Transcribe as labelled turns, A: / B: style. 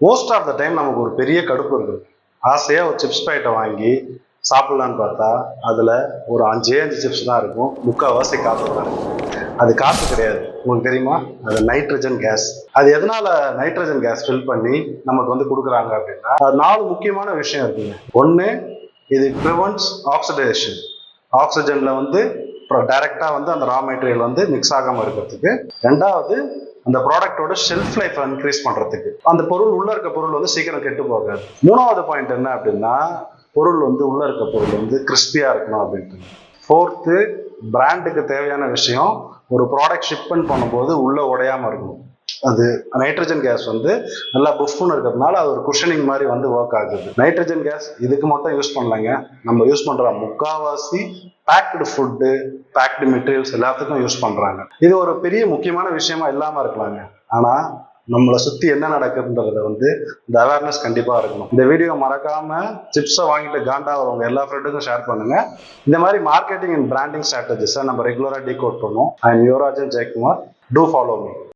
A: Most of the time நமக்கு ஒரு பெரிய கடுப்பு இருக்குது. ஆசையாக ஒரு சிப்ஸ் பேக்கெட்டை வாங்கி சாப்பிட்லான்னு பார்த்தா அதில் ஒரு 5 சிப்ஸ் தான் இருக்கும், முக்கால்வாசி காற்று தான் இருக்கும். அது காற்று கிடையாது, உங்களுக்கு தெரியுமா? அது நைட்ரஜன் கேஸ். அது எதனால நைட்ரஜன் கேஸ் ஃபில் பண்ணி நமக்கு வந்து கொடுக்குறாங்க அப்படின்னா, அது 4 முக்கியமான விஷயம் இருக்குங்க. ஒன்று, இது ப்ரிவென்ட்ஸ் ஆக்சிடேஷன். ஆக்சிஜனில் வந்து டைரெக்டாக வந்து அந்த ரா மெட்டீரியல் வந்து மிக்ஸ் ஆகாமல் இருக்கிறதுக்கு. ரெண்டாவது, அந்த ப்ராடக்டோட ஷெல்ஃப் லைஃப் இன்க்ரீஸ் பண்றதுக்கு. அந்த பொருள் உள்ள இருக்க பொருள் வந்து சீக்கிரம் கெட்டு போகாது. மூணாவது பாயிண்ட் என்ன அப்படின்னா, பொருள் வந்து உள்ள இருக்க பொருள் வந்து கிறிஸ்பியா இருக்கணும் அப்படின்ட்டு. ஃபோர்த்து, பிராண்டுக்கு தேவையான விஷயம், ஒரு ப்ராடக்ட் ஷிப்மெண்ட் பண்ணும்போது உள்ள உடையாம இருக்கணும். அது நைட்ரஜன் கேஸ் வந்து நல்லா புஃப்னு இருக்கிறதுனால அது ஒரு குஷனிங் மாதிரி வந்து ஒர்க் ஆகுது. நைட்ரஜன் கேஸ் இதுக்கு மட்டும் யூஸ் பண்ணலைங்க, நம்ம யூஸ் பண்ற முக்காவாசி பேக்டு ஃபுட்டு, பேக்டு மெட்டீரியல்ஸ் எல்லாத்துக்கும் யூஸ் பண்றாங்க. இது ஒரு பெரிய முக்கியமான விஷயமா இல்லாம இருக்கலாங்க, ஆனா நம்மளை சுத்தி என்ன நடக்குதுன்றத வந்து இந்த அவேர்னஸ் கண்டிப்பா இருக்கணும். இந்த வீடியோ மறக்காம சிப்ஸை வாங்கிட்டு காண்டா வரவங்க எல்லா ஃப்ரெண்டுக்கும் ஷேர் பண்ணுங்க. இந்த மாதிரி மார்க்கெட்டிங் அண்ட் பிராண்டிங் ஸ்ட்ராட்டஜிஸை நம்ம ரெகுலரா டீகோட் பண்ணுவோம். I am Yuvarajan Jayakumar. Do follow me.